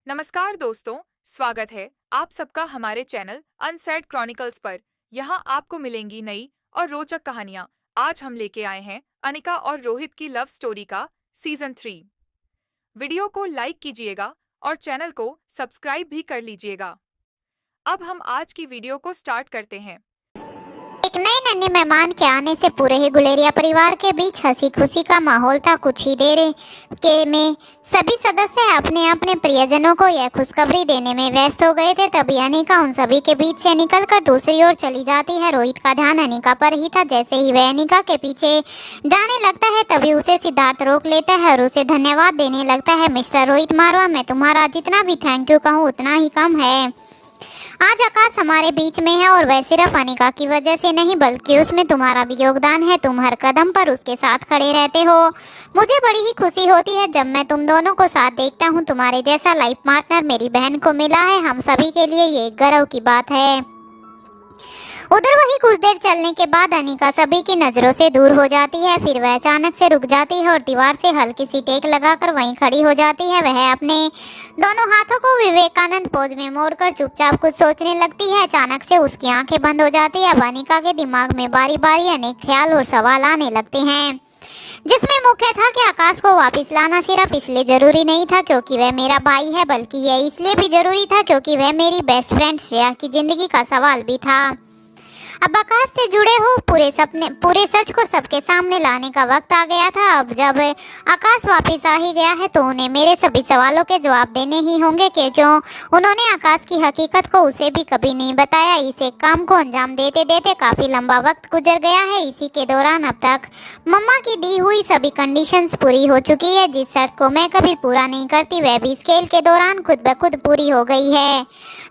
नमस्कार दोस्तों, स्वागत है आप सबका हमारे चैनल अनसेड क्रॉनिकल्स पर। यहाँ आपको मिलेंगी नई और रोचक कहानियाँ। आज हम लेके आए हैं अनिका और रोहित की लव स्टोरी का सीजन 3। वीडियो को लाइक कीजिएगा और चैनल को सब्सक्राइब भी कर लीजिएगा। अब हम आज की वीडियो को स्टार्ट करते हैं। एक नए नन्हे मेहमान के आने से पूरे ही गुलेरिया परिवार के बीच हंसी खुशी का माहौल था। कुछ ही देर के में सभी सदस्य अपने अपने प्रियजनों को यह खुशखबरी देने में व्यस्त हो गए थे। तभी अनिका उन सभी के बीच से निकलकर दूसरी ओर चली जाती है। रोहित का ध्यान अनिका पर ही था। जैसे ही वह अनिका के पीछे जाने लगता है तभी उसे सिद्धार्थ रोक लेता है और उसे धन्यवाद देने लगता है। मिस्टर रोहित मारवा, मैं तुम्हारा जितना भी थैंक यू कहूँ उतना ही कम है। आज आकाश हमारे बीच में है और वह सिर्फ अनिका की वजह से नहीं बल्कि उसमें तुम्हारा भी योगदान है। तुम हर कदम पर उसके साथ खड़े रहते हो। मुझे बड़ी ही खुशी होती है जब मैं तुम दोनों को साथ देखता हूँ। तुम्हारे जैसा लाइफ पार्टनर मेरी बहन को मिला है। हम सभी के लिए ये एक गर्व की बात है। उधर वही कुछ देर चलने के बाद अनिका सभी की नजरों से दूर हो जाती है। फिर वह अचानक से रुक जाती है और दीवार से हल्की सी टेक लगाकर वहीं खड़ी हो जाती है। वह अपने दोनों हाथों को विवेकानंद पोज में मोड़कर चुपचाप कुछ सोचने लगती है। अचानक से उसकी आंखें बंद हो जाती है। अब अनिका के दिमाग में बारी बारी अनेक ख्याल और सवाल आने लगते हैं, जिसमें मुख्य था कि आकाश को वापस लाना सिर्फ इसलिए जरूरी नहीं था क्योंकि वह मेरा भाई है, बल्कि यह इसलिए भी जरूरी था क्योंकि वह मेरी बेस्ट फ्रेंड श्रेया की जिंदगी का सवाल भी था। अब आकाश से जुड़े हो पूरे सच को सबके सामने लाने का वक्त आ गया था। अब जब आकाश वापस आ ही गया है तो उन्हें मेरे सभी सवालों के जवाब देने ही होंगे कि क्यों उन्होंने आकाश की हकीकत को उसे भी कभी नहीं बताया। इस एक काम को अंजाम देते देते काफी लंबा वक्त गुजर गया है। इसी के दौरान अब तक मम्मा की दी हुई सभी कंडीशंस पूरी हो चुकी है। जिस शर्त को मैं कभी पूरा नहीं करती वह भी इस खेल के दौरान खुद ब खुद पूरी हो गई है।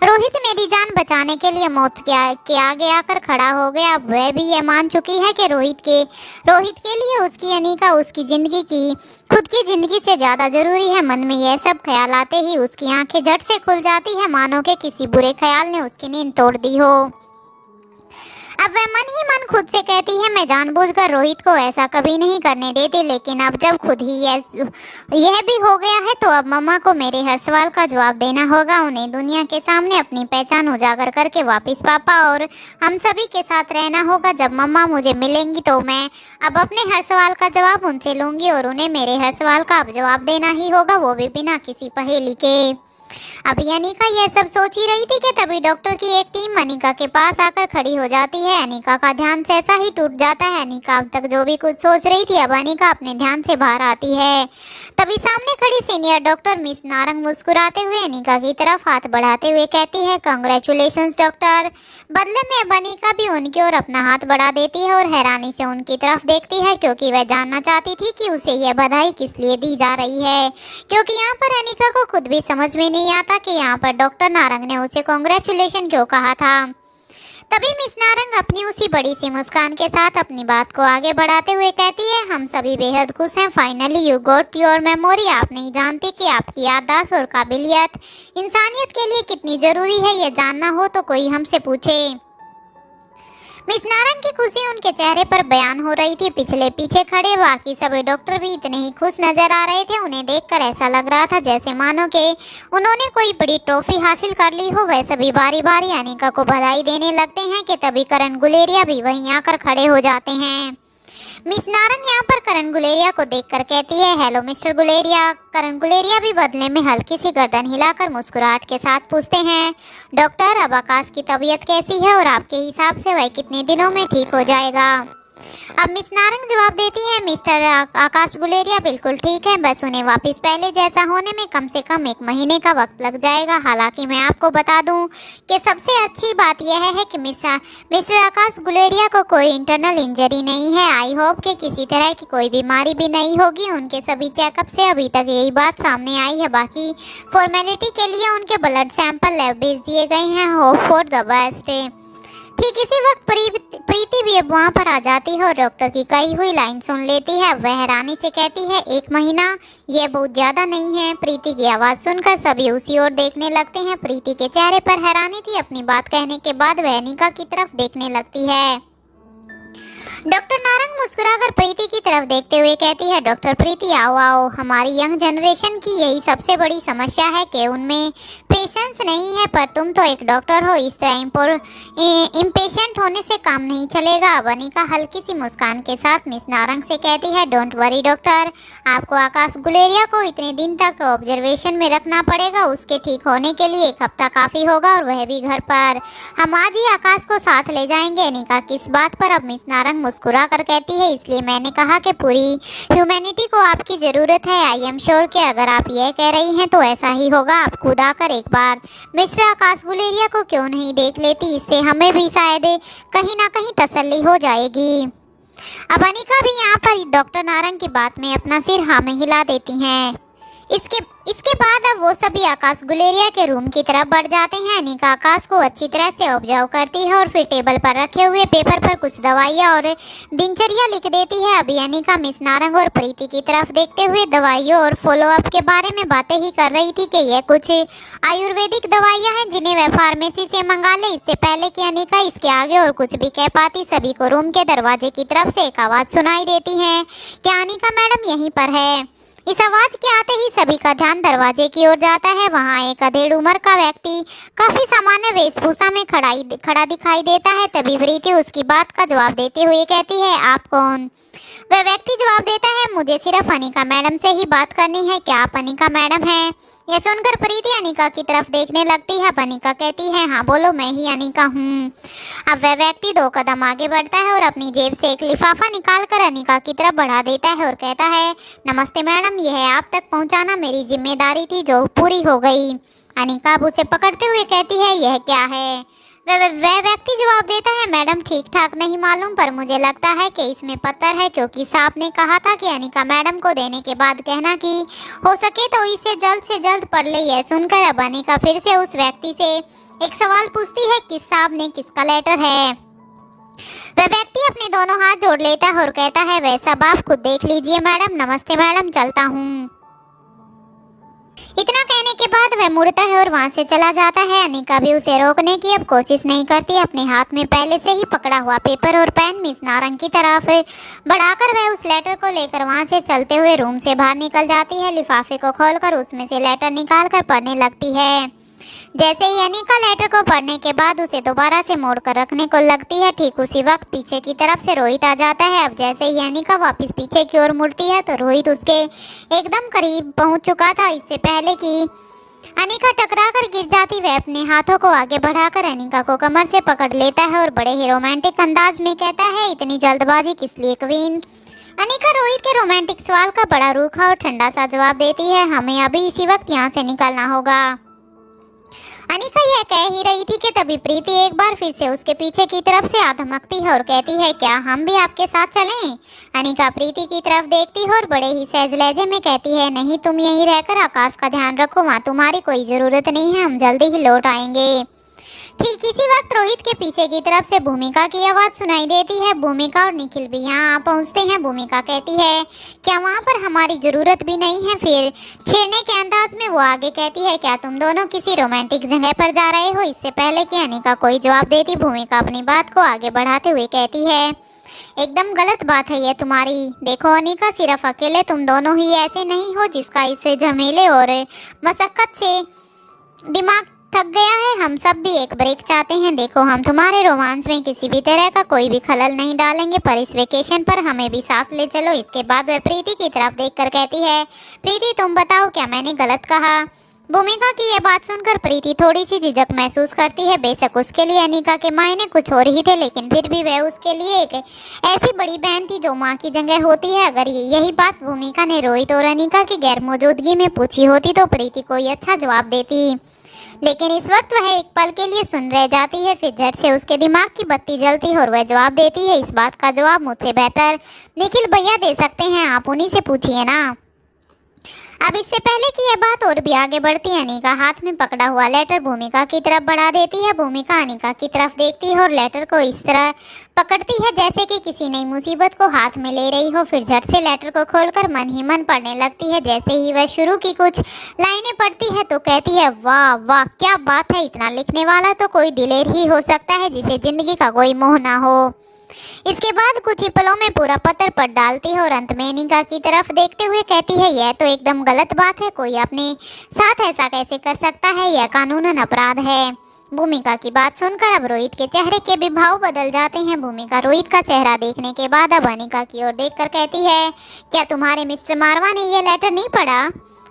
रोहित मेरी जान बचाने के लिए मौत के आगे आकर खड़ा हो गया। अब वह भी ये मान चुकी है कि रोहित के लिए उसकी अनिका उसकी जिंदगी की खुद की जिंदगी से ज्यादा जरूरी है। मन में यह सब ख्याल आते ही उसकी आंखें झट से खुल जाती है, मानो कि किसी बुरे ख्याल ने उसकी नींद तोड़ दी हो। अब वह मन ही मन खुद से कहती है मैं जानबूझकर रोहित को ऐसा कभी नहीं करने देती, लेकिन अब जब खुद ही यह भी हो गया है तो अब मम्मा को मेरे हर सवाल का जवाब देना होगा। उन्हें दुनिया के सामने अपनी पहचान उजागर करके वापस पापा और हम सभी के साथ रहना होगा। जब मम्मा मुझे मिलेंगी तो मैं अब अपने हर सवाल का जवाब उनसे लूंगी और उन्हें मेरे हर सवाल का अब जवाब देना ही होगा, वो भी बिना किसी पहेली के। अभी अनिका यह सब सोच ही रही थी कि तभी डॉक्टर की एक टीम अनिका के पास आकर खड़ी हो जाती है। अनिका का ध्यान सहसा ही टूट जाता है। अनिका अब तक जो भी कुछ सोच रही थी अब अनिका अपने ध्यान से बाहर आती है। तभी सामने खड़ी सीनियर डॉक्टर मिस नारंग मुस्कुराते हुए अनिका की तरफ हाथ बढ़ाते हुए कहती है कांग्रेचुलेशंस डॉक्टर। बदले में अब अनिका भी उनकी ओर अपना हाथ बढ़ा देती है और हैरानी से उनकी तरफ देखती है क्योंकि वह जानना चाहती थी कि उसे यह बधाई किस लिए दी जा रही है, क्योंकि यहाँ पर अनिका को खुद भी समझ में नहीं आता कि यहाँ पर डॉक्टर नारंग ने उसे कांग्रेचुलेशन क्यों कहा था। तभी मिस नारंग अपनी उसी बड़ी सी मुस्कान के साथ अपनी बात को आगे बढ़ाते हुए कहती है हम सभी बेहद खुश हैं। Finally you got your memory. आप नहीं जानती कि आपकी याददाश्त और काबिलियत इंसानियत के लिए कितनी जरूरी है। ये जानना हो तो कोई हमसे पूछे। मिस नारंग की खुशी उनके चेहरे पर बयान हो रही थी। पीछे खड़े बाकी सभी डॉक्टर भी इतने ही खुश नजर आ रहे थे। उन्हें देखकर ऐसा लग रहा था जैसे मानो कि उन्होंने कोई बड़ी ट्रॉफी हासिल कर ली हो। वह सभी बारी बारी अनिका को बधाई देने लगते हैं कि तभी करण गुलेरिया भी वहीं आकर खड़े हो जाते हैं। मिस नारंग यहाँ पर करण गुलेरिया को देखकर कहती है हेलो मिस्टर गुलेरिया। करण गुलेरिया भी बदले में हल्की सी गर्दन हिलाकर मुस्कुराहट के साथ पूछते हैं डॉक्टर अब आकाश की तबीयत कैसी है और आपके हिसाब से वह कितने दिनों में ठीक हो जाएगा। अब मिस नारंग जवाब देती है मिस्टर आकाश गुलेरिया बिल्कुल ठीक है, बस उन्हें वापस पहले जैसा होने में कम से कम 1 महीने का वक्त लग जाएगा। हालांकि मैं आपको बता दूं कि सबसे अच्छी बात यह है कि मिस्टर आकाश गुलेरिया को कोई इंटरनल इंजरी नहीं है। आई होप कि किसी तरह की कोई बीमारी भी नहीं होगी। उनके सभी चेकअप से अभी तक यही बात सामने आई है। बाकी फॉर्मेलिटी के लिए उनके ब्लड सैंपल लैब भेज दिए गए हैं। Hope for the best. ठीक इसी वक्त प्रीति भी अब वहाँ पर आ जाती है और डॉक्टर की कही हुई लाइन सुन लेती है। वह हैरानी से कहती है 1 महीना ये बहुत ज़्यादा नहीं है। प्रीति की आवाज़ सुनकर सभी उसी ओर देखने लगते हैं। प्रीति के चेहरे पर हैरानी थी। अपनी बात कहने के बाद वह अनिका की तरफ देखने लगती है। डॉक्टर नारंग मुस्कुराकर प्रीति की तरफ देखते हुए कहती है, डॉक्टर प्रीति आओ आओ, हमारी यंग जनरेशन की यही सबसे बड़ी समस्या है कि उनमें पेशेंस नहीं है, पर तुम तो एक डॉक्टर हो, इस तरह इम्पेशेंट होने से काम नहीं चलेगा। अनिका हल्की सी मुस्कान के साथ मिस नारंग से कहती है, डोंट वरी डॉक्टर, आपको आकाश गुलेरिया को इतने दिन तक ऑब्जर्वेशन में रखना पड़ेगा, उसके ठीक होने के लिए 1 हफ्ता काफ़ी होगा और वह भी घर पर। हम आज ही आकाश को साथ ले जाएंगे। अनिका किस बात पर? अब मिस नारंग मुस्कुरा कर कहती है, इसलिए मैंने कहा कि पूरी ह्यूमैनिटी को आपकी ज़रूरत है। आई एम श्योर कि अगर आप यह कह रही हैं तो ऐसा ही होगा। आप खुद आकर एक बार मिस्टर आकाश गुलेरिया को क्यों नहीं देख लेती, इससे हमें भी शायद कहीं ना कहीं तसल्ली हो जाएगी। अब अनिका भी यहाँ पर डॉक्टर नारंग की बात में अपना सिर हाँ में हिला देती हैं। इसके बाद अब वो सभी आकाश गुलेरिया के रूम की तरफ बढ़ जाते हैं। अनिका आकाश को अच्छी तरह से ऑब्जर्व करती है और फिर टेबल पर रखे हुए पेपर पर कुछ दवाइयाँ और दिनचर्या लिख देती है। अभी अनिका मिस नारंग और प्रीति की तरफ देखते हुए दवाइयों और फॉलोअप के बारे में बातें ही कर रही थी कि यह कुछ आयुर्वेदिक दवाइयाँ हैं जिन्हें वह फार्मेसी से मंगा ले। इससे पहले कि अनिका इसके आगे और कुछ भी कह पाती, सभी को रूम के दरवाजे की तरफ से एक आवाज़ सुनाई देती है, क्या अनिका मैडम यहीं पर है? इस आवाज के आते ही सभी का ध्यान दरवाजे की ओर जाता है। वहाँ एक अधेड़ उम्र का व्यक्ति काफी सामान्य वेशभूषा में खड़ा दिखाई देता है। तभी प्रीति उसकी बात का जवाब देते हुए कहती है, आप कौन? वह व्यक्ति जवाब देता है, मुझे सिर्फ अनिका मैडम से ही बात करनी है, क्या आप अनिका मैडम हैं? यह सुनकर प्रीति अनिका की तरफ देखने लगती है। अनिका कहती है, हाँ बोलो, मैं ही अनिका हूँ। अब वह व्यक्ति 2 कदम आगे बढ़ता है और अपनी जेब से एक लिफाफा निकालकर अनिका की तरफ बढ़ा देता है और कहता है, नमस्ते मैडम, यह आप तक पहुँचाना मेरी जिम्मेदारी थी जो पूरी हो गई। अनिका अब उसे पकड़ते हुए कहती है, यह क्या है? वह व्यक्ति जवाब देता है, मैडम ठीक ठाक नहीं मालूम, पर मुझे लगता है कि इसमें पत्थर है, क्योंकि सांप ने कहा था कि अनिका मैडम को देने के बाद कहना कि हो सके तो इसे जल्द से जल्द पढ़ ले। यह सुनकर अब अनिका फिर से उस व्यक्ति से एक सवाल पूछती है, किस सांप ने, किसका लेटर है? वह व्यक्ति अपने दोनों हाथ जोड़ लेता है और कहता है, वह सब आप खुद देख लीजिए मैडम, नमस्ते मैडम, चलता हूँ। इतना कहने के बाद वह मुड़ता है और वहां से चला जाता है। अनिका भी उसे रोकने की अब कोशिश नहीं करती। अपने हाथ में पहले से ही पकड़ा हुआ पेपर और पेन मिस नारंग की तरफ बढ़ाकर वह उस लेटर को लेकर वहां से चलते हुए रूम से बाहर निकल जाती है। लिफाफे को खोलकर उसमें से लेटर निकालकर पढ़ने लगती है। जैसे ही अनिका लेटर को पढ़ने के बाद उसे दोबारा से मोड़कर रखने को लगती है, ठीक उसी वक्त पीछे की तरफ से रोहित आ जाता है। अब जैसे ही अनिका वापस पीछे की ओर मुड़ती है तो रोहित उसके एकदम करीब पहुंच चुका था। इससे पहले कि अनिका टकरा कर गिर जाती, वह अपने हाथों को आगे बढ़ाकर अनिका को कमर से पकड़ लेता है और बड़े ही रोमांटिक अंदाज में कहता है, इतनी जल्दबाजी किस लिए क्वीन? अनिका रोहित के रोमांटिक सवाल का बड़ा रूखा और ठंडा सा जवाब देती है, हमें अभी इसी वक्त यहाँ से निकलना होगा। अनिका यह कह ही रही थी कि तभी प्रीति एक बार फिर से उसके पीछे की तरफ से आ धमकती है और कहती है, क्या हम भी आपके साथ चलें? अनिका प्रीति की तरफ देखती है और बड़े ही सहज लहजे में कहती है, नहीं, तुम यहीं रहकर आकाश का ध्यान रखो, वहाँ तुम्हारी कोई ज़रूरत नहीं है, हम जल्दी ही लौट आएंगे। ठीक इसी वक्त रोहित के पीछे की तरफ से भूमिका की आवाज़ सुनाई देती है। भूमिका और निखिल भी यहाँ पहुँचते हैं। भूमिका कहती है, क्या वहाँ पर हमारी ज़रूरत भी नहीं है? फिर छेड़ने के अंदाज में वो आगे कहती है, क्या तुम दोनों किसी रोमांटिक जगह पर जा रहे हो? इससे पहले कि अनिका कोई जवाब देती, भूमिका अपनी बात को आगे बढ़ाते हुए कहती है, एकदम गलत बात है ये तुम्हारी। देखो अनिका, सिर्फ अकेले तुम दोनों ही ऐसे नहीं हो जिसका इससे झमेले और मशक्कत से दिमाग थक गया है। हम सब भी एक ब्रेक चाहते हैं। देखो, हम तुम्हारे रोमांस में किसी भी तरह का कोई भी खलल नहीं डालेंगे, पर इस वेकेशन पर हमें भी साथ ले चलो। इसके बाद वह प्रीति की तरफ देखकर कहती है, प्रीति तुम बताओ, क्या मैंने गलत कहा? भूमिका की यह बात सुनकर प्रीति थोड़ी सी झिझक महसूस करती है। बेशक उसके लिए अनिका के मायने कुछ और ही थे, लेकिन फिर भी वह उसके लिए एक ऐसी बड़ी बहन थी जो माँ की जगह होती है। अगर यही बात भूमिका ने रोहित और अनिका की गैर मौजूदगी में पूछी होती तो प्रीति कोई अच्छा जवाब देती, लेकिन इस वक्त वह एक पल के लिए सुन रह जाती है। फिर झट से उसके दिमाग की बत्ती जलती है और वह जवाब देती है, इस बात का जवाब मुझसे बेहतर निखिल भैया दे सकते हैं, आप उन्हीं से पूछिए ना। अब इससे पहले कि यह बात और भी आगे बढ़ती है, अनिका हाथ में पकड़ा हुआ लेटर भूमिका की तरफ बढ़ा देती है। भूमिका अनिका की तरफ देखती है और लेटर को इस तरह पकड़ती है जैसे कि किसी नई मुसीबत को हाथ में ले रही हो। फिर झट से लेटर को खोलकर मन ही मन पढ़ने लगती है। जैसे ही वह शुरू की कुछ लाइनें पढ़ती है तो कहती है, वाह वाह क्या बात है, इतना लिखने वाला तो कोई दिलेर ही हो सकता है जिसे जिंदगी का कोई मोह ना हो। इसके बाद कुछ ही पलों में पूरा पत्थर पट डालती है और अंत में अनिका की तरफ देखते हुए कहती है, यह तो एकदम गलत बात है, कोई अपने साथ ऐसा कैसे कर सकता है, यह कानूनन अपराध है। भूमिका की बात सुनकर अब रोहित के चेहरे के भी भाव बदल जाते हैं। भूमिका रोहित का चेहरा देखने के बाद अब अनिका की ओर देखकर कहती है, क्या तुम्हारे मिस्टर मारवा ने ये लेटर नहीं पढ़ा?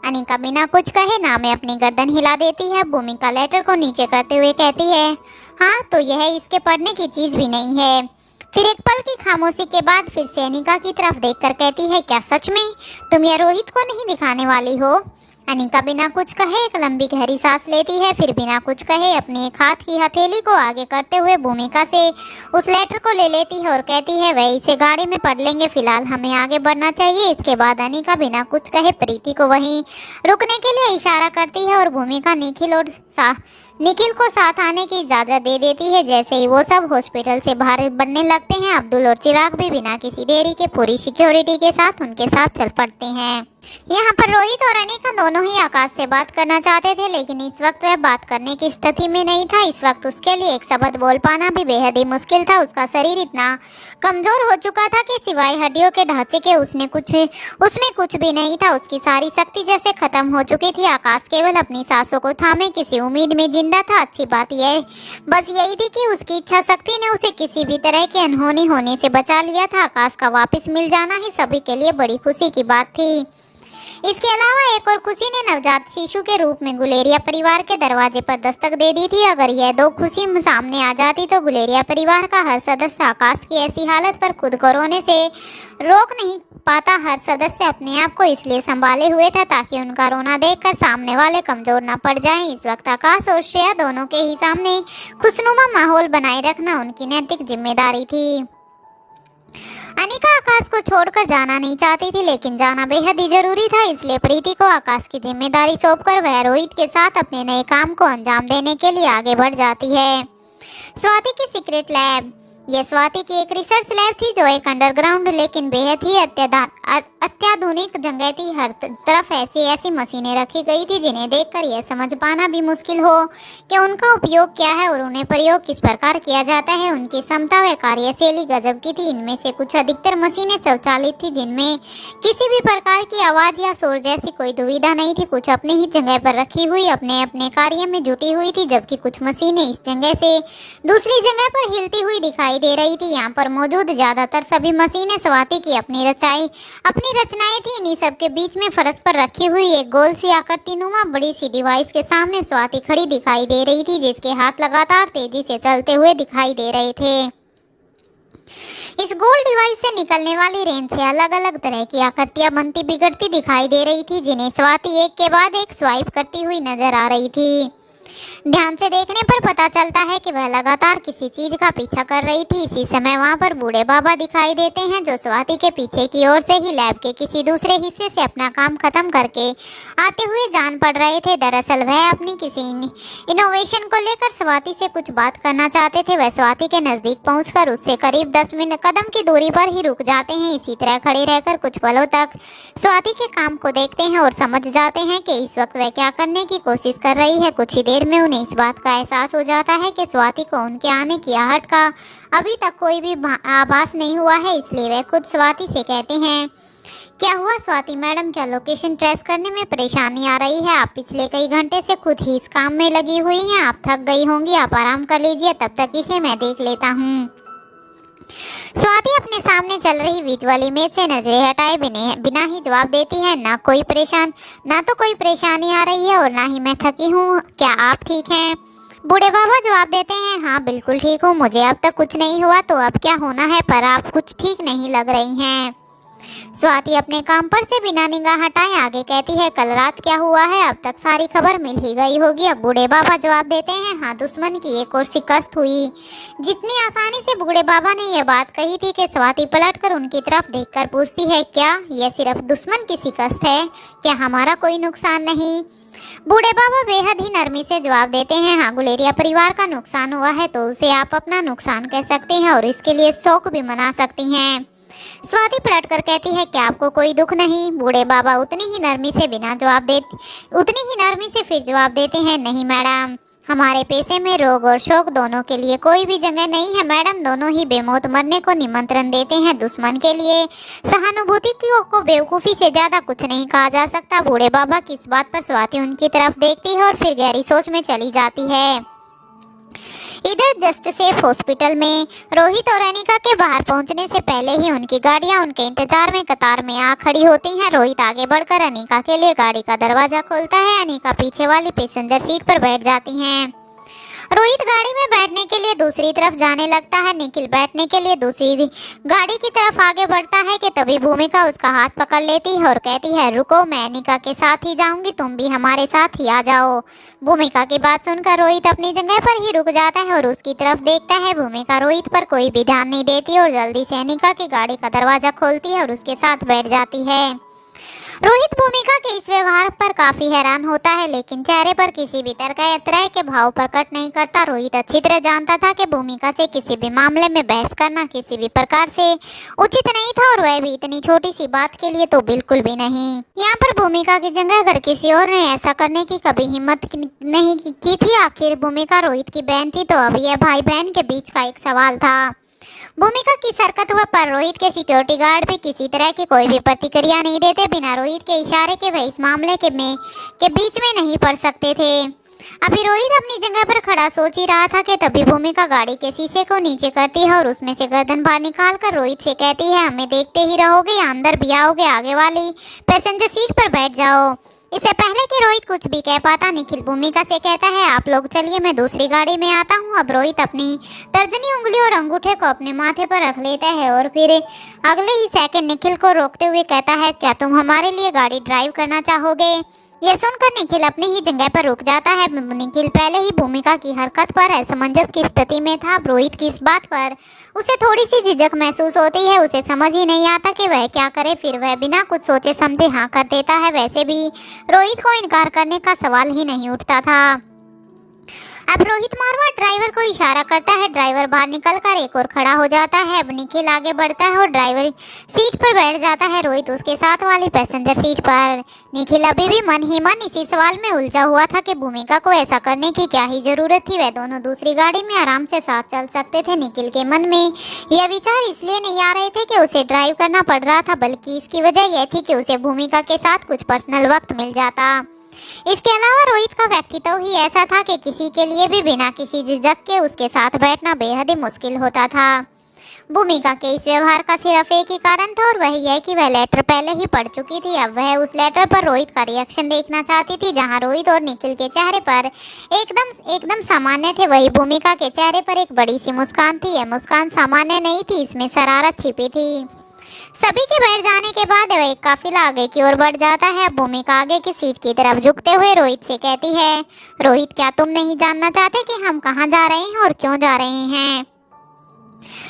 अनिका बिना कुछ कहे ना में अपनी गर्दन हिला देती है। भूमिका लेटर को नीचे करते हुए कहती है, हाँ तो यह इसके पढ़ने की चीज भी नहीं है। फिर एक पल की खामोशी के बाद फिर से अनिका की तरफ देखकर कहती है, क्या सच में तुम यह रोहित को नहीं दिखाने वाली हो? अनिका बिना कुछ कहे एक लंबी गहरी सांस लेती है, फिर बिना कुछ कहे अपनी एक हाथ की हथेली को आगे करते हुए भूमिका से उस लेटर को ले लेती है और कहती है, वह इसे गाड़ी में पढ़ लेंगे, फिलहाल हमें आगे बढ़ना चाहिए। इसके बाद अनिका बिना कुछ कहे प्रीति को वहीं रुकने के लिए इशारा करती है और भूमिका निखिल को साथ आने की इजाज़त दे देती है। जैसे ही वो सब हॉस्पिटल से बाहर बढ़ने लगते हैं, अब्दुल और चिराग भी बिना किसी देरी के पूरी सिक्योरिटी के साथ उनके साथ चल पड़ते हैं। यहाँ पर रोहित और अनिका दोनों ही आकाश से बात करना चाहते थे, लेकिन इस वक्त वह बात करने की स्थिति में नहीं था। इस वक्त उसके लिए एक शब्द बोल पाना भी बेहद ही मुश्किल था। उसका शरीर इतना कमजोर हो चुका था कि सिवाय हड्डियों के ढांचे के उसमें कुछ भी नहीं था। उसकी सारी शक्ति जैसे खत्म हो चुकी थी। आकाश केवल अपनी सांसों को थामे किसी उम्मीद में जिंदा था। अच्छी बात यह बस यही थी कि उसकी इच्छा शक्ति ने उसे किसी भी तरह के अनहोनी होने से बचा लिया था। आकाश का वापस मिल जाना ही सभी के लिए बड़ी खुशी की बात थी। इसके अलावा एक और खुशी ने नवजात शिशु के रूप में गुलेरिया परिवार के दरवाजे पर दस्तक दे दी थी। अगर यह दो खुशी सामने आ जाती तो गुलेरिया परिवार का हर सदस्य आकाश की ऐसी हालत पर खुद को रोने से रोक नहीं पाता। हर सदस्य अपने आप को इसलिए संभाले हुए था ताकि उनका रोना देखकर सामने वाले कमजोर न पड़ जाएं। इस वक्त आकाश और श्रेया दोनों के ही सामने खुशनुमा माहौल बनाए रखना उनकी नैतिक जिम्मेदारी थी। अनिका आकाश को छोड़कर जाना नहीं चाहती थी, लेकिन जाना बेहद ही जरूरी था। इसलिए प्रीति को आकाश की जिम्मेदारी सौंपकर वह रोहित के साथ अपने नए काम को अंजाम देने के लिए आगे बढ़ जाती है। स्वाति की सीक्रेट लैब। यह स्वाति की एक रिसर्च लैब थी जो एक अंडरग्राउंड लेकिन बेहद ही अत्याधुनिक जगह थी। हर तरफ ऐसी मशीनें रखी गई थी जिन्हें देखकर यह समझ पाना भी मुश्किल हो कि उनका उपयोग क्या है और उन्हें प्रयोग किस प्रकार किया जाता है। उनकी क्षमता व कार्यशैली गजब की थी। इनमें से कुछ अधिकतर मशीनें स्वचालित थी जिनमें किसी भी प्रकार की आवाज़ या शोर जैसी कोई दुविधा नहीं थी। कुछ अपनी ही जगह पर रखी हुई अपने अपने कार्य में जुटी हुई थी, जबकि कुछ मशीनें इस जगह से दूसरी जगह पर हिलती हुई दिखाई दे रही थी। यहाँ पर मौजूद ज्यादातर सभी मशीनें स्वाति की अपनी रचनाएं थी। इन्हीं सब के बीच में फर्श पर रखी हुई एक गोल सी आकृति नुमा बड़ी सी डिवाइस के सामने स्वाति खड़ी दिखाई दे रही थी, जिसके हाथ लगातार तेजी से चलते हुए दिखाई दे रहे थे। इस गोल डिवाइस से निकलने वाली रेंज से अलग अलग तरह की आकृतियां बनती बिगड़ती दिखाई दे रही थी, जिन्हें स्वाति एक के बाद एक स्वाइप करती हुई नजर आ रही थी। ध्यान से देखने पर पता चलता है कि वह लगातार किसी चीज का पीछा कर रही थी। इसी समय वहां पर बूढ़े बाबा दिखाई देते हैं जो स्वाति के पीछे की ओर से ही लैब के किसी दूसरे हिस्से से अपना काम खत्म करके आते हुए जान पड़ रहे थे। दरअसल वह अपनी किसी इनोवेशन को लेकर स्वाति से कुछ बात करना चाहते थे। वह स्वाति के नजदीक पहुंचकर उससे करीब 10 कदम की दूरी पर ही रुक जाते हैं। इसी तरह खड़े रहकर कुछ पलों तक स्वाति के काम को देखते हैं और समझ जाते हैं कि इस वक्त वह क्या करने की कोशिश कर रही है। कुछ ही देर में उन्हें इस बात का एहसास हो जाता है कि स्वाति को उनके आने की आहट का अभी तक कोई भी आभास नहीं हुआ है। इसलिए वे खुद स्वाति से कहते हैं, क्या हुआ स्वाति मैडम, क्या लोकेशन ट्रेस करने में परेशानी आ रही है? आप पिछले कई घंटे से खुद ही इस काम में लगी हुई हैं, आप थक गई होंगी, आप आराम कर लीजिए, तब तक इसे मैं देख लेता हूँ। स्वाति अपने सामने चल रही विजुअल इमेज से नजरें हटाए बिना ही जवाब देती है, ना तो कोई परेशानी आ रही है और ना ही मैं थकी हूँ। क्या आप ठीक हैं? बूढ़े बाबा जवाब देते हैं, हाँ बिल्कुल ठीक हूँ, मुझे अब तक कुछ नहीं हुआ तो अब क्या होना है, पर आप कुछ ठीक नहीं लग रही हैं। स्वाति अपने काम पर से बिना निगाह हटाए आगे कहती है, कल रात क्या हुआ है? अब तक सारी खबर मिल ही गई होगी। अब बूढ़े बाबा जवाब देते हैं, हाँ दुश्मन की एक और शिकस्त हुई। जितनी आसानी से बूढ़े बाबा ने यह बात कही थी कि स्वाति पलटकर उनकी तरफ देखकर पूछती है, क्या यह सिर्फ दुश्मन की शिकस्त है? क्या हमारा कोई नुकसान नहीं? बूढ़े बाबा बेहद ही नरमी से जवाब देते हैं, हाँ गुलेरिया परिवार का नुकसान हुआ है तो उसे आप अपना नुकसान कह सकते हैं और इसके लिए शोक भी मना सकती हैं। स्वाति पलट कर कहती है, क्या आपको कोई दुख नहीं? बूढ़े बाबा उतनी ही नरमी से फिर जवाब देते हैं, नहीं मैडम, हमारे पेशे में रोग और शोक दोनों के लिए कोई भी जगह नहीं है मैडम। दोनों ही बेमौत मरने को निमंत्रण देते हैं दुश्मन के लिए। सहानुभूति को बेवकूफ़ी से ज़्यादा कुछ नहीं कहा जा सकता। बूढ़े बाबा की इस बात पर स्वाति उनकी तरफ देखती है और फिर गहरी सोच में चली जाती है। इधर जस्ट सेफ हॉस्पिटल में रोहित और अनिका के बाहर पहुंचने से पहले ही उनकी गाड़ियां उनके इंतजार में कतार में आ खड़ी होती हैं। रोहित आगे बढ़कर अनिका के लिए गाड़ी का दरवाजा खोलता है। अनिका पीछे वाली पैसेंजर सीट पर बैठ जाती हैं। रोहित गाड़ी में बैठने के लिए दूसरी तरफ जाने लगता है। निखिल बैठने के लिए दूसरी गाड़ी की तरफ आगे बढ़ता है कि तभी भूमिका उसका हाथ पकड़ लेती है और कहती है, रुको, मैं अनिका के साथ ही जाऊंगी, तुम भी हमारे साथ ही आ जाओ। भूमिका की बात सुनकर रोहित अपनी जगह पर ही रुक जाता है और उसकी तरफ देखता है। भूमिका रोहित पर कोई भी ध्यान नहीं देती और जल्दी से अनिका की गाड़ी का दरवाजा खोलती है और उसके साथ बैठ जाती है। रोहित भूमिका के इस व्यवहार पर काफी हैरान होता है, लेकिन चेहरे पर किसी भी तरह के भाव प्रकट नहीं करता। रोहित अच्छी तरह जानता था कि भूमिका से किसी भी मामले में बहस करना किसी भी प्रकार से उचित नहीं था, और वह भी इतनी छोटी सी बात के लिए तो बिल्कुल भी नहीं। यहाँ पर भूमिका की जगह अगर किसी और ने ऐसा करने की कभी हिम्मत नहीं की थी। आखिर भूमिका रोहित की बहन थी, तो अब यह भाई बहन के बीच का एक सवाल था। भूमिका की हरकत पर रोहित के सिक्योरिटी गार्ड भी किसी तरह की कोई भी प्रतिक्रिया नहीं देते। बिना रोहित के इशारे के वह इस मामले के बीच में नहीं पड़ सकते थे। अभी रोहित अपनी जगह पर खड़ा सोच ही रहा था कि तभी भूमिका गाड़ी के शीशे को नीचे करती है और उसमें से गर्दन बाहर निकालकर रोहित से कहती है, हमें देखते ही रहोगे या अंदर भी आओगे? आगे वाली पैसेंजर सीट पर बैठ जाओ। इससे पहले कि रोहित कुछ भी कह पाता, निखिल भूमिका से कहता है, आप लोग चलिए, मैं दूसरी गाड़ी में आता हूँ। अब रोहित अपनी तर्जनी उंगली और अंगूठे को अपने माथे पर रख लेता है और फिर अगले ही सेकंड निखिल को रोकते हुए कहता है, क्या तुम हमारे लिए गाड़ी ड्राइव करना चाहोगे? यह सुनकर निखिल अपनी ही जगह पर रुक जाता है। निखिल पहले ही भूमिका की हरकत पर असमंजस की स्थिति में था। रोहित की इस बात पर उसे थोड़ी सी झिझक महसूस होती है। उसे समझ ही नहीं आता कि वह क्या करे। फिर वह बिना कुछ सोचे समझे हाँ कर देता है। वैसे भी रोहित को इनकार करने का सवाल ही नहीं उठता था। अब रोहित मारवाड़ ड्राइवर को इशारा करता है। ड्राइवर बाहर निकलकर एक और खड़ा हो जाता है। अब निखिल आगे बढ़ता है और ड्राइवर सीट पर बैठ जाता है, रोहित उसके साथ वाली पैसेंजर सीट पर। निखिल अभी भी मन ही मन इसी सवाल में उलझा हुआ था कि भूमिका को ऐसा करने की क्या ही जरूरत थी। वह दोनों दूसरी गाड़ी में आराम से साथ चल सकते थे। निखिल के मन में यह विचार इसलिए नहीं आ रहे थे कि उसे ड्राइव करना पड़ रहा था, बल्कि इसकी वजह यह थी कि उसे भूमिका के साथ कुछ पर्सनल वक्त मिल जाता। इसके अलावा रोहित का व्यक्तित्व ही ऐसा था कि किसी के लिए भी बिना किसी झिझक के उसके साथ बैठना बेहद ही मुश्किल होता था। भूमिका के इस व्यवहार का सिर्फ एक ही कारण था, और वही है कि वह लेटर पहले ही पढ़ चुकी थी। अब वह उस लेटर पर रोहित का रिएक्शन देखना चाहती थी। जहां रोहित और निखिल के चेहरे पर एकदम सामान्य थे, वही भूमिका के चेहरे पर एक बड़ी सी मुस्कान थी। यह मुस्कान सामान्य नहीं थी, इसमें शरारत छिपी थी। सभी के बैठ जाने के बाद वह एक काफिला आगे की ओर बढ़ जाता है। भूमिका आगे की सीट की तरफ झुकते हुए रोहित से कहती है, रोहित, क्या तुम नहीं जानना चाहते कि हम कहाँ जा रहे हैं और क्यों जा रहे हैं?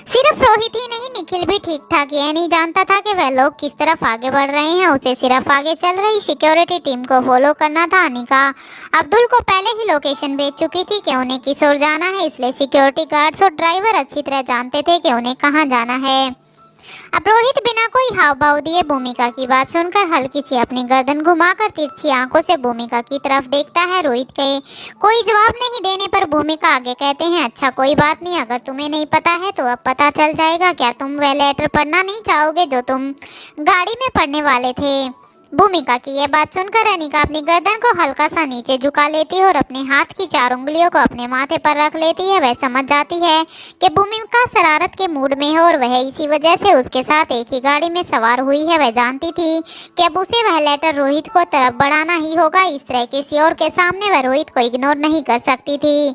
सिर्फ रोहित ही नहीं, निखिल भी ठीक ठाक यह नहीं जानता था कि वह लोग किस तरफ आगे बढ़ रहे हैं। उसे सिर्फ आगे चल रही सिक्योरिटी टीम को फॉलो करना था। अनिका अब्दुल को पहले ही लोकेशन भेज चुकी थी कि उन्हें किस ओर जाना है, इसलिए सिक्योरिटी गार्ड्स और ड्राइवर अच्छी तरह जानते थे कि उन्हें कहाँ जाना है। अब रोहित बिना कोई हाव भाव दिए भूमिका की बात सुनकर हल्की सी अपनी गर्दन घुमाकर तिरछी आंखों से भूमिका की तरफ देखता है। रोहित के कोई जवाब नहीं देने पर भूमिका आगे कहते हैं, अच्छा कोई बात नहीं, अगर तुम्हें नहीं पता है तो अब पता चल जाएगा। क्या तुम वह लेटर पढ़ना नहीं चाहोगे जो तुम गाड़ी में पढ़ने वाले थे? भूमिका की यह बात सुनकर अनिका अपनी गर्दन को हल्का सा नीचे झुका लेती है और अपने हाथ की 4 उंगलियों को अपने माथे पर रख लेती है। वह समझ जाती है कि भूमिका शरारत के मूड में है और वह इसी वजह से उसके साथ एक ही गाड़ी में सवार हुई है। वह जानती थी कि अब उसे वह लेटर रोहित को तरफ बढ़ाना ही होगा। इस तरह किसी और के सामने वह रोहित को इग्नोर नहीं कर सकती थी,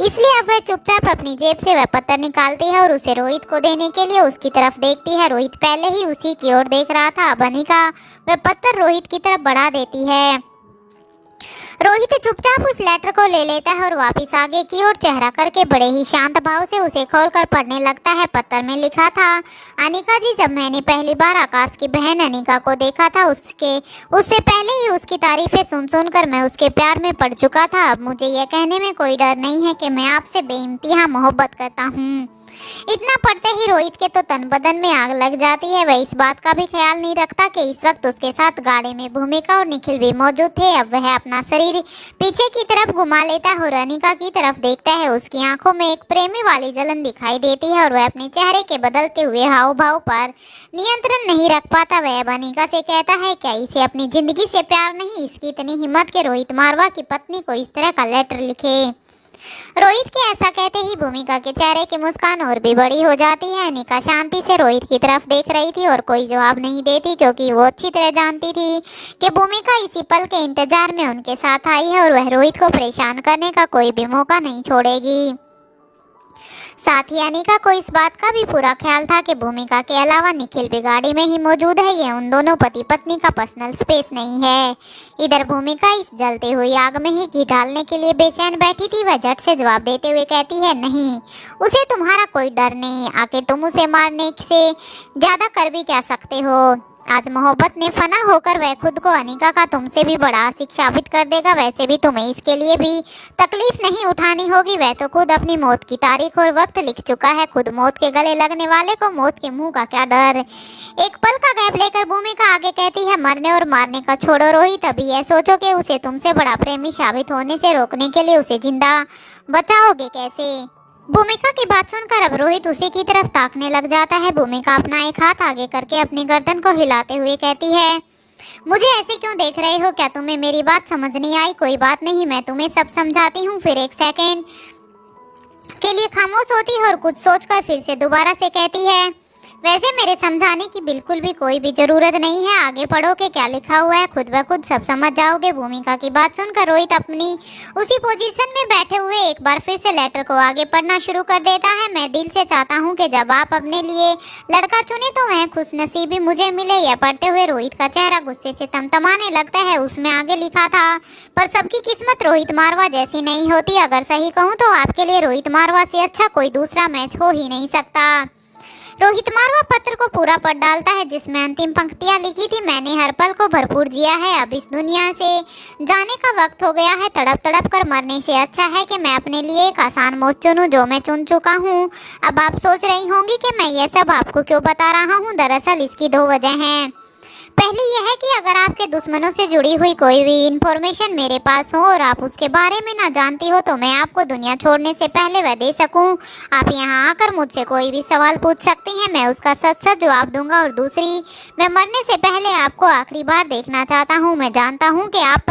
इसलिए अब वह चुपचाप अपनी जेब से वह पत्थर निकालती है और उसे रोहित को देने के लिए उसकी तरफ देखती है। रोहित पहले ही उसी की ओर देख रहा था। अब अनिका वह पत्थर रोहित की तरफ बढ़ा देती है। रोहित चुपचाप उस लेटर को ले लेता है और वापस आगे की ओर चेहरा करके बड़े ही शांत भाव से उसे खोलकर पढ़ने लगता है। पत्थर में लिखा था, अनिका जी, जब मैंने पहली बार आकाश की बहन अनिका को देखा था, उससे पहले ही उसकी तारीफें सुन कर मैं उसके प्यार में पड़ चुका था। अब मुझे यह कहने में कोई डर नहीं है कि मैं आपसे बेइंतहा मोहब्बत करता हूँ। इतना पढ़ते ही रोहित के तो तन बदन में आग लग जाती है। वह इस बात का भी ख्याल नहीं रखता कि इस वक्त उसके साथ गाड़ी में भूमिका और निखिल भी मौजूद थे। अब वह अपना शरीर शरीर पीछे की तरफ घुमा लेता है और अनिका की तरफ देखता है। उसकी आंखों में एक प्रेमी वाली जलन दिखाई देती है और वह अपने चेहरे के बदलते हुए हाव भाव पर नियंत्रण नहीं रख पाता। वह अब अनिका से कहता है, क्या इसे अपनी जिंदगी से प्यार नहीं? इसकी इतनी हिम्मत के रोहित मारवा की पत्नी को इस तरह का लेटर लिखे। रोहित के ऐसा कहते ही भूमिका के चेहरे की मुस्कान और भी बड़ी हो जाती है। अनिका शांति से रोहित की तरफ देख रही थी और कोई जवाब नहीं देती, क्योंकि वो अच्छी तरह जानती थी कि भूमिका इसी पल के इंतजार में उनके साथ आई है और वह रोहित को परेशान करने का कोई भी मौका नहीं छोड़ेगी। साथ ही अनिका को इस बात का भी पूरा ख्याल था कि भूमिका के अलावा निखिल भी गाड़ी में ही मौजूद है। ये उन दोनों पति पत्नी का पर्सनल स्पेस नहीं है। इधर भूमिका इस जलती हुई आग में ही घी डालने के लिए बेचैन बैठी थी। वह झट से जवाब देते हुए कहती है, नहीं, उसे तुम्हारा कोई डर नहीं। आखिर तुम उसे मारने से ज्यादा कर भी क्या सकते हो? आज मोहब्बत ने फना होकर वह खुद को अनिका का तुमसे भी बड़ा आशिक साबित कर देगा। वैसे भी तुम्हें इसके लिए भी तकलीफ नहीं उठानी होगी। वह तो खुद अपनी मौत की तारीख और वक्त लिख चुका है। खुद मौत के गले लगने वाले को मौत के मुंह का क्या डर। एक पल का गैप लेकर भूमिका आगे कहती है, मरने और मारने का छोड़ो रोहित, अभी यह सोचो कि उसे तुमसे बड़ा प्रेमी साबित होने से रोकने के लिए उसे जिंदा बचाओगे कैसे? भूमिका की बात सुनकर अब रोहित उसी की तरफ ताकने लग जाता है। भूमिका अपना एक हाथ आगे करके अपनी गर्दन को हिलाते हुए कहती है, मुझे ऐसे क्यों देख रहे हो? क्या तुम्हें मेरी बात समझ नहीं आई? कोई बात नहीं, मैं तुम्हें सब समझाती हूँ। फिर एक सेकंड के लिए खामोश होती है और कुछ सोचकर फिर से दोबारा से कहती है, वैसे मेरे समझाने की बिल्कुल भी कोई भी जरूरत नहीं है। आगे पढ़ो कि क्या लिखा हुआ है, खुद ब खुद सब समझ जाओगे। भूमिका की बात सुनकर रोहित अपनी उसी पोजीशन में बैठे हुए एक बार फिर से लेटर को आगे पढ़ना शुरू कर देता है। मैं दिल से चाहता हूँ कि जब आप अपने लिए लड़का चुने तो वह खुशनसीबी मुझे मिले। यह पढ़ते हुए रोहित का चेहरा गुस्से से तमतमाने लगता है। उसमें आगे लिखा था, पर सबकी किस्मत रोहित मारवा जैसी नहीं होती। अगर सही कहूँ तो आपके लिए रोहित मारवा से अच्छा कोई दूसरा मैच हो ही नहीं सकता। रोहित मारवा पत्र को पूरा पढ़ डालता है, जिसमें अंतिम पंक्तियां लिखी थी, मैंने हर पल को भरपूर जिया है, अब इस दुनिया से जाने का वक्त हो गया है। तड़प तड़प कर मरने से अच्छा है कि मैं अपने लिए एक आसान मौत चुनूं, जो मैं चुन चुका हूँ। अब आप सोच रही होंगी कि मैं यह सब आपको क्यों बता रहा हूँ। दरअसल इसकी दो वजह हैं। पहली यह है कि अगर आपके दुश्मनों से जुड़ी हुई कोई भी इंफॉर्मेशन मेरे पास हो और आप उसके बारे में ना जानती हो, तो मैं आपको दुनिया छोड़ने से पहले वह दे सकूं। आप यहाँ आकर मुझसे कोई भी सवाल पूछ सकती हैं, मैं उसका सच सच जवाब दूंगा। और दूसरी, मैं मरने से पहले आपको आखिरी बार देखना चाहता हूँ। मैं जानता हूँ कि आप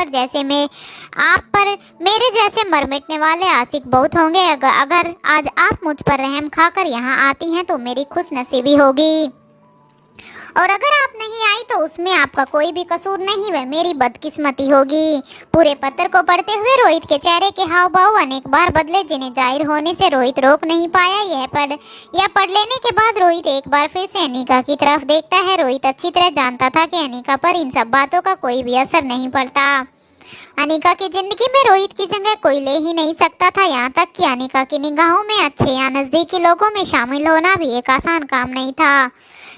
पर मेरे जैसे मर मिटने वाले आशिक बहुत होंगे। अगर आज आप मुझ पर रहम खाकर यहाँ आती हैं तो मेरी खुश नसीबी होगी, और अगर आप नहीं आई तो उसमें आपका कोई भी कसूर नहीं, वह मेरी बदकिस्मती होगी। पूरे पत्र को पढ़ते हुए रोहित के चेहरे के हाव भाव अनेक बार बदले, जिन्हें जाहिर होने से रोहित रोक नहीं पाया। यह पढ़ लेने के बाद रोहित एक बार फिर से अनिका की तरफ देखता है। रोहित अच्छी तरह जानता था कि अनिका पर इन सब बातों का कोई भी असर नहीं पड़ता। अनिका की जिंदगी में रोहित की जगह कोई ले ही नहीं सकता था। यहाँ तक कि अनिका की निगाहों में अच्छे या नजदीकी लोगों में शामिल होना भी एक आसान काम नहीं था।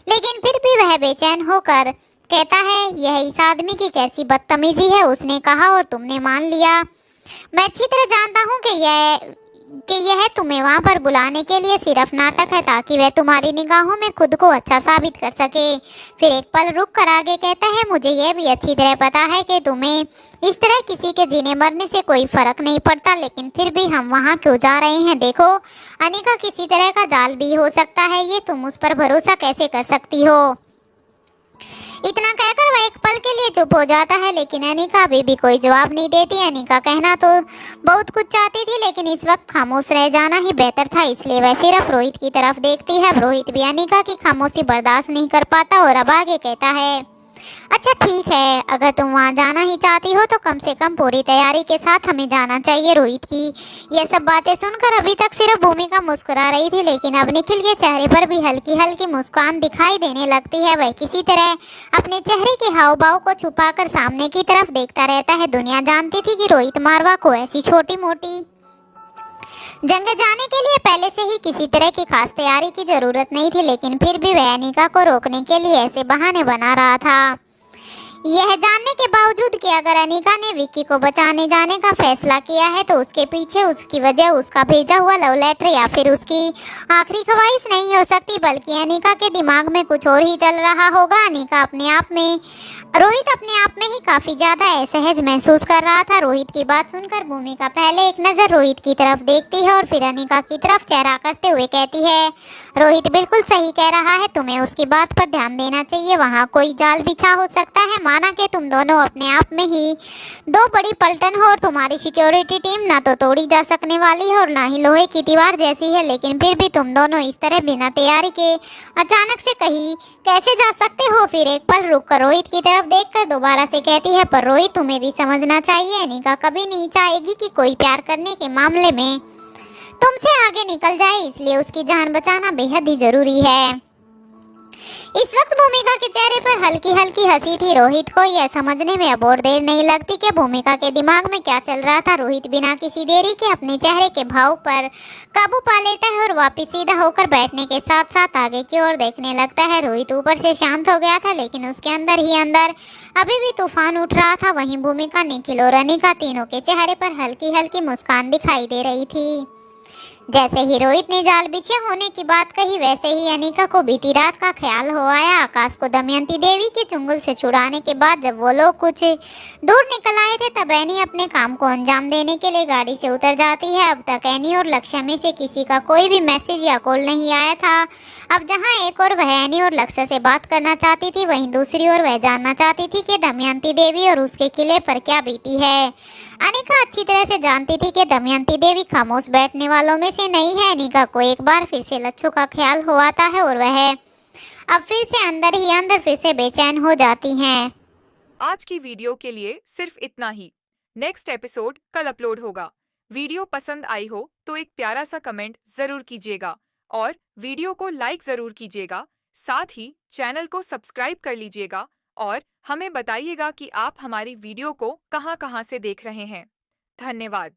लेकिन फिर भी वह बेचैन होकर कहता है, यह इस आदमी की कैसी बदतमीजी है। उसने कहा और तुमने मान लिया। मैं अच्छी तरह जानता हूँ कि यह तुम्हें वहाँ पर बुलाने के लिए सिर्फ नाटक है, ताकि वह तुम्हारी निगाहों में खुद को अच्छा साबित कर सके। फिर एक पल रुक कर आगे कहता है, मुझे यह भी अच्छी तरह पता है कि तुम्हें इस तरह किसी के जीने मरने से कोई फर्क नहीं पड़ता, लेकिन फिर भी हम वहाँ क्यों जा रहे हैं? देखो, अनिका किसी तरह का जाल भी हो सकता है, ये तुम उस पर भरोसा कैसे कर सकती हो? इतना कहकर वह एक पल के लिए चुप हो जाता है, लेकिन अनिका अभी भी कोई जवाब नहीं देती। अनिका कहना तो बहुत कुछ चाहती थी, लेकिन इस वक्त खामोश रह जाना ही बेहतर था, इसलिए वह सिर्फ रोहित की तरफ देखती है। अब रोहित भी अनिका की खामोशी बर्दाश्त नहीं कर पाता और अब आगे कहता है, अच्छा ठीक है, अगर तुम वहाँ जाना ही चाहती हो तो कम से कम पूरी तैयारी के साथ हमें जाना चाहिए। रोहित की यह सब बातें सुनकर अभी तक सिर्फ भूमिका मुस्कुरा रही थी, लेकिन अब निखिल के चेहरे पर भी हल्की हल्की मुस्कान दिखाई देने लगती है। वह किसी तरह अपने चेहरे के हाव भाव को छुपाकर सामने की तरफ देखता रहता है। दुनिया जानती थी कि रोहित मारवा को ऐसी छोटी मोटी जंग जाने के लिए पहले से ही किसी तरह की खास तैयारी की जरूरत नहीं थी, लेकिन फिर भी वह अनिका को रोकने के लिए ऐसे बहाने बना रहा था। यह जानने के बावजूद कि अगर अनिका ने विक्की को बचाने जाने का फैसला किया है तो उसके पीछे उसकी वजह उसका भेजा हुआ लव लेटर या फिर उसकी आखिरी ख्वाहिश नहीं हो सकती, बल्कि अनिका के दिमाग में कुछ और ही चल रहा होगा। रोहित अपने आप में ही काफी ज्यादा असहज महसूस कर रहा था। रोहित की बात सुनकर भूमिका पहले एक नजर रोहित की तरफ देखती है और फिर अनिका की तरफ चेहरा करते हुए कहती है, रोहित बिल्कुल सही कह रहा है, तुम्हें उसकी बात पर ध्यान देना चाहिए। वहाँ कोई जाल बिछा हो सकता है। माना कि तुम दोनों अपने आप में ही दो बड़ी पलटन हो और तुम्हारी सिक्योरिटी टीम ना तो तोड़ी जा सकने वाली है और ना ही लोहे की दीवार जैसी है, लेकिन फिर भी तुम दोनों इस तरह बिना तैयारी के अचानक से कहीं कैसे जा सकते हो। फिर एक पल रुककर रोहित की तरफ देखकर दोबारा से कहती है, पर रोहित तुम्हें भी समझना चाहिए, अनिका कभी नहीं चाहेगी कि कोई प्यार करने के मामले में तुमसे आगे निकल जाए, इसलिए उसकी जान बचाना बेहद ही जरूरी है। इस वक्त भूमिका के चेहरे पर हल्की हल्की हंसी थी। रोहित को यह समझने में अब और देर नहीं लगती कि भूमिका के दिमाग में क्या चल रहा था। रोहित बिना किसी देरी के अपने चेहरे के भाव पर काबू पा लेता है और वापस सीधा होकर बैठने के साथ साथ आगे की ओर देखने लगता है। रोहित ऊपर से शांत हो गया था, लेकिन उसके अंदर ही अंदर अभी भी तूफान उठ रहा था। वहीं भूमिका, निखिल और अनिका तीनों के चेहरे पर हल्की हल्की मुस्कान दिखाई दे रही थी। जैसे ही रोहित ने जाल बिछे होने की बात कही, वैसे ही अनिका को बीती रात का ख्याल हो आया। आकाश को दमयंती देवी के चुंगल से छुड़ाने के बाद जब वो लोग कुछ दूर निकल आए थे, तब एनी अपने काम को अंजाम देने के लिए गाड़ी से उतर जाती है। अब तक एनी और लक्ष्य में से किसी का कोई भी मैसेज या कॉल नहीं आया था। अब जहाँ एक और वह एनी और लक्ष्य से बात करना चाहती थी, वहीं दूसरी ओर वह जानना चाहती थी कि दमयंती देवी और उसके किले पर क्या बीती है। अनिका अच्छी तरह से जानती थी कि दमयंती देवी खामोश बैठने वालों में से नहीं है। अनिका को एक बार फिर से लच्छू का ख्याल हो आता है और वह अब फिर से अंदर ही अंदर फिर से बेचैन हो जाती हैं। आज की वीडियो के लिए सिर्फ इतना ही। नेक्स्ट एपिसोड कल अपलोड होगा। वीडियो पसंद आई हो तो एक प्यारा सा कमेंट जरूर कीजिएगा और वीडियो को लाइक जरूर कीजिएगा। साथ ही चैनल को सब्सक्राइब कर लीजिएगा और हमें बताइएगा कि आप हमारी वीडियो को कहां-कहां से देख रहे हैं। धन्यवाद।